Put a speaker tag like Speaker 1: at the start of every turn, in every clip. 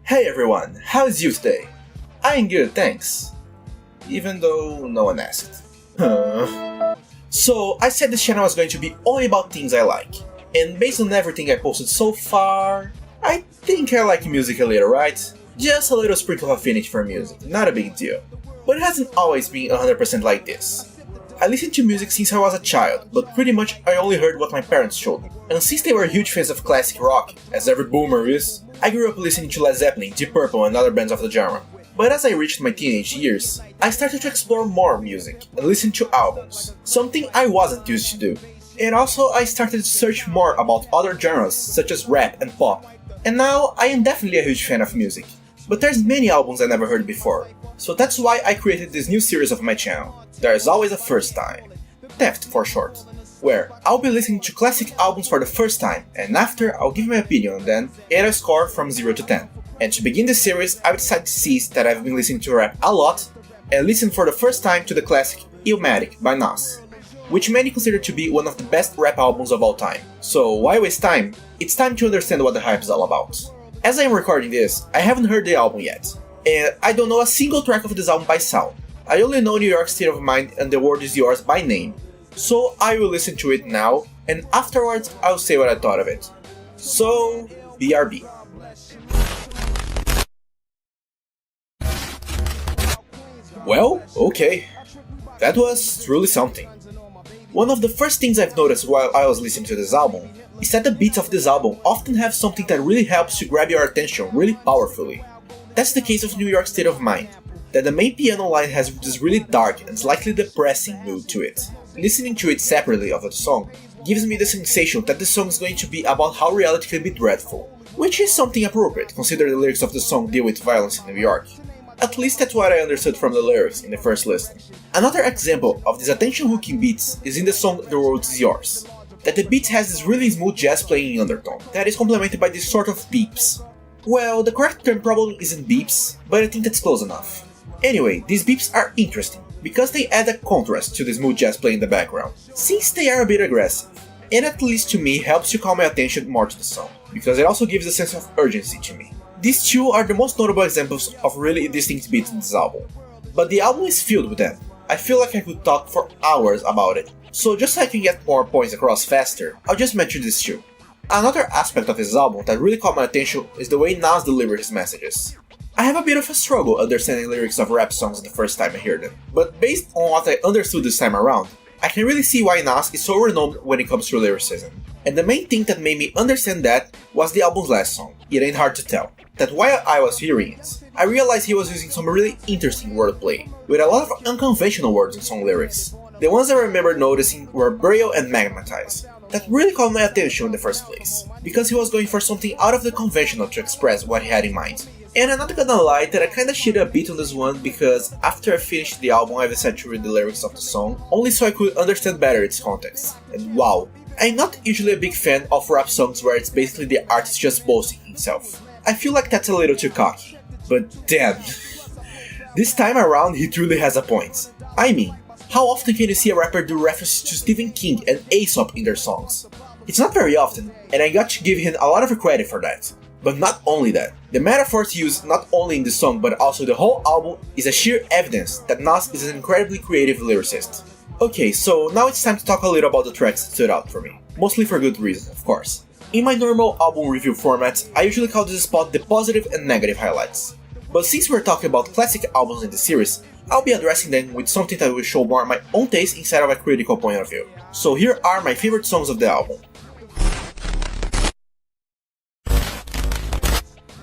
Speaker 1: Hey everyone, how's you today? I'm good, thanks. Even though no one asked. So, I said this channel was going to be only about things I like. And based on everything I posted so far, I think I like music a little, right? Just a little sprinkle of affinity for music, not a big deal. But it hasn't always been 100% like this. I listened to music since I was a child, but pretty much I only heard what my parents showed me. And since they were huge fans of classic rock, as every boomer is, I grew up listening to Led Zeppelin, Deep Purple and other bands of the genre. But as I reached my teenage years, I started to explore more music and listen to albums, something I wasn't used to do. And also I started to search more about other genres such as rap and pop. And now I am definitely a huge fan of music. But there's many albums I never heard before, so that's why I created this new series of my channel. There is always a first time, TAFT for short, where I'll be listening to classic albums for the first time, and after I'll give my opinion on them and a score from 0 to 10. And to begin this series, I decided to seize that I've been listening to rap a lot, and listen for the first time to the classic Illmatic by Nas, which many consider to be one of the best rap albums of all time. So why waste time? It's time to understand what the hype is all about. As I am recording this, I haven't heard the album yet, and I don't know a single track of this album by sound. I only know New York State of Mind and The World Is Yours by name, so I will listen to it now, and afterwards I'll say what I thought of it. So, BRB. Well, okay, that was truly something. One of the first things I've noticed while I was listening to this album is that the beats of this album often have something that really helps to grab your attention really powerfully. That's the case of New York State of Mind, that the main piano line has this really dark and slightly depressing mood to it. Listening to it separately of the song gives me the sensation that the song is going to be about how reality can be dreadful, which is something appropriate considering the lyrics of the song deal with violence in New York. At least that's what I understood from the lyrics in the first listen. Another example of these attention-hooking beats is in the song The World Is Yours, that the beat has this really smooth jazz playing in undertone that is complemented by this sort of beeps. Well, the correct term probably isn't beeps, but I think that's close enough. Anyway, these beeps are interesting because they add a contrast to the smooth jazz playing in the background, since they are a bit aggressive, and at least to me helps to call my attention more to the song, because it also gives a sense of urgency to me. These two are the most notable examples of really distinct beats in this album, but the album is filled with them. I feel like I could talk for hours about it, so just so I can get more points across faster, I'll just mention these two. Another aspect of his album that really caught my attention is the way Nas delivers his messages. I have a bit of a struggle understanding lyrics of rap songs the first time I hear them, but based on what I understood this time around, I can really see why Nas is so renowned when it comes to lyricism. And the main thing that made me understand that was the album's last song, It Ain't Hard to Tell. That while I was hearing it, I realized he was using some really interesting wordplay, with a lot of unconventional words in song lyrics. The ones I remember noticing were burial and magnetize. That really caught my attention in the first place, because he was going for something out of the conventional to express what he had in mind. And I'm not gonna lie that I kinda cheated a bit on this one because after I finished the album I decided to read the lyrics of the song, only so I could understand better its context. And wow, I'm not usually a big fan of rap songs where it's basically the artist just boasting himself. I feel like that's a little too cocky. But damn, this time around he truly has a point. I mean, how often can you see a rapper do references to Stephen King and Aesop in their songs? It's not very often, and I got to give him a lot of credit for that. But not only that, the metaphors used not only in the song but also the whole album is a sheer evidence that Nas is an incredibly creative lyricist. Okay, so now it's time to talk a little about the tracks that stood out for me, mostly for good reasons, of course. In my normal album review format, I usually call this spot the positive and negative highlights. But since we're talking about classic albums in the series, I'll be addressing them with something that will show more my own taste instead of a critical point of view. So here are my favorite songs of the album.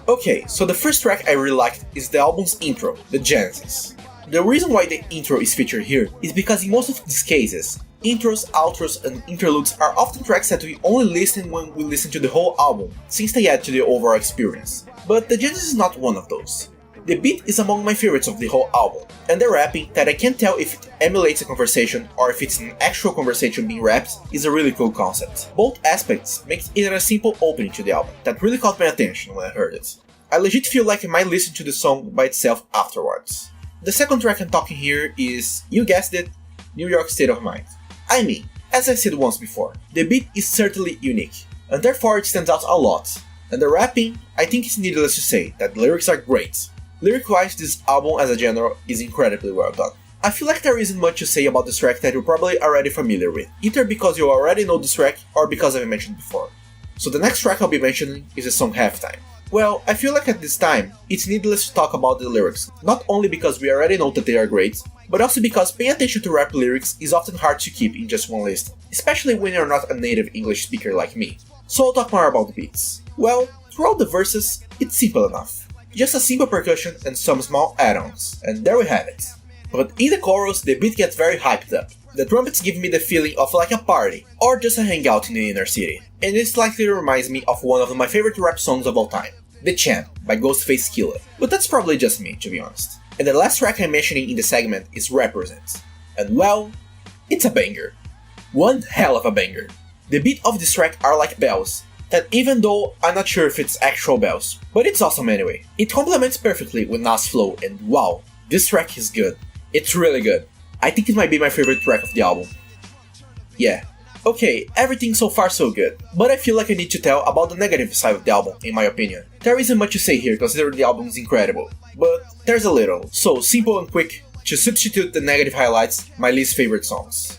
Speaker 1: Okay, so the first track I really liked is the album's intro, the Genesis. The reason why the intro is featured here is because in most of these cases, intros, outros, and interludes are often tracks that we only listen when we listen to the whole album, since they add to the overall experience. But the Genesis is not one of those. The beat is among my favorites of the whole album, and the rapping, that I can't tell if it emulates a conversation or if it's an actual conversation being rapped, is a really cool concept. Both aspects make it a simple opening to the album that really caught my attention when I heard it. I legit feel like I might listen to the song by itself afterwards. The second track I'm talking here is, you guessed it, New York State of Mind. I mean, as I said once before, the beat is certainly unique, and therefore it stands out a lot, And the rapping, I think it's needless to say that the lyrics are great. Lyric-wise, this album as a genre is incredibly well done. I feel like there isn't much to say about this track that you're probably already familiar with, either because you already know this track or because I've mentioned before. So the next track I'll be mentioning is the song Halftime. Well, I feel like at this time, it's needless to talk about the lyrics, not only because we already know that they are great, but also because paying attention to rap lyrics is often hard to keep in just one list, especially when you're not a native English speaker like me. So I'll talk more about the beats. Well, throughout the verses, it's simple enough. Just a simple percussion and some small add-ons, and there we have it. But in the chorus, the beat gets very hyped up. The trumpets give me the feeling of like a party, or just a hangout in the inner city, and it slightly reminds me of one of my favorite rap songs of all time, The Champ by Ghostface Killah, but that's probably just me, to be honest. And the last track I'm mentioning in the segment is Represent, and well, it's a banger. One hell of a banger. The beat of this track are like bells, that even though I'm not sure if it's actual bells, but it's awesome anyway. It complements perfectly with Nas' flow, and wow, this track is good. It's really good. I think it might be my favorite track of the album. Yeah. Okay, everything so far so good, but I feel like I need to tell about the negative side of the album, in my opinion. There isn't much to say here considering the album is incredible, but there's a little. So simple and quick, to substitute the negative highlights, my least favorite songs.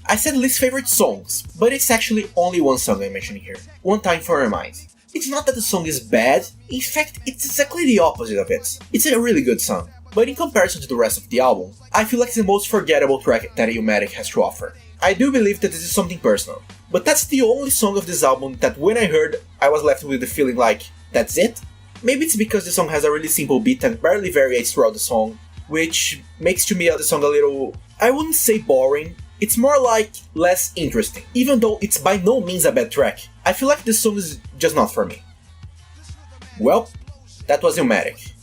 Speaker 1: I said least favorite songs, but it's actually only one song I'm mentioning here. One Time for Your Mind. It's not that the song is bad, in fact it's exactly the opposite of it. It's a really good song, but in comparison to the rest of the album, I feel like it's the most forgettable track that Illmatic has to offer. I do believe that this is something personal, but that's the only song of this album that when I heard, I was left with the feeling like, that's it? Maybe it's because the song has a really simple beat that barely varies throughout the song, which makes to me the song a little, I wouldn't say boring, it's more like less interesting, even though it's by no means a bad track. I feel like this song is just not for me. Well, that was Illmatic.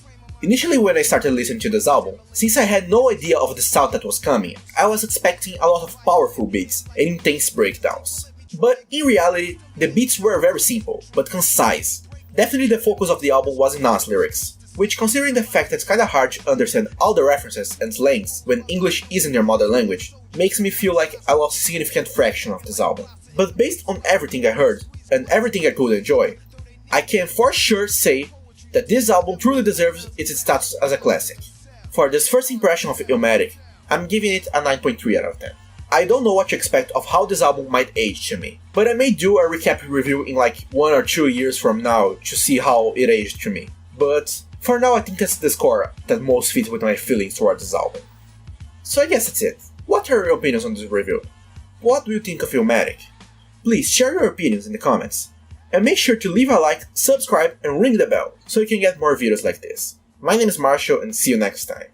Speaker 1: Initially when I started listening to this album, since I had no idea of the sound that was coming, I was expecting a lot of powerful beats and intense breakdowns. But in reality, the beats were very simple, but concise. Definitely the focus of the album was in Nas' lyrics, which considering the fact that it's kinda hard to understand all the references and slangs when English isn't your mother language, makes me feel like I lost a significant fraction of this album. But based on everything I heard, and everything I could enjoy, I can for sure say that this album truly deserves its status as a classic. For this first impression of Illmatic, I'm giving it a 9.3 out of 10. I don't know what to expect of how this album might age to me, but I may do a recap review in like 1 or 2 years from now to see how it aged to me. But for now I think that's the score that most fits with my feelings towards this album. So I guess that's it. What are your opinions on this review? What do you think of Illmatic? Please share your opinions in the comments. And make sure to leave a like, subscribe and ring the bell so you can get more videos like this. My name is Marshall and see you next time.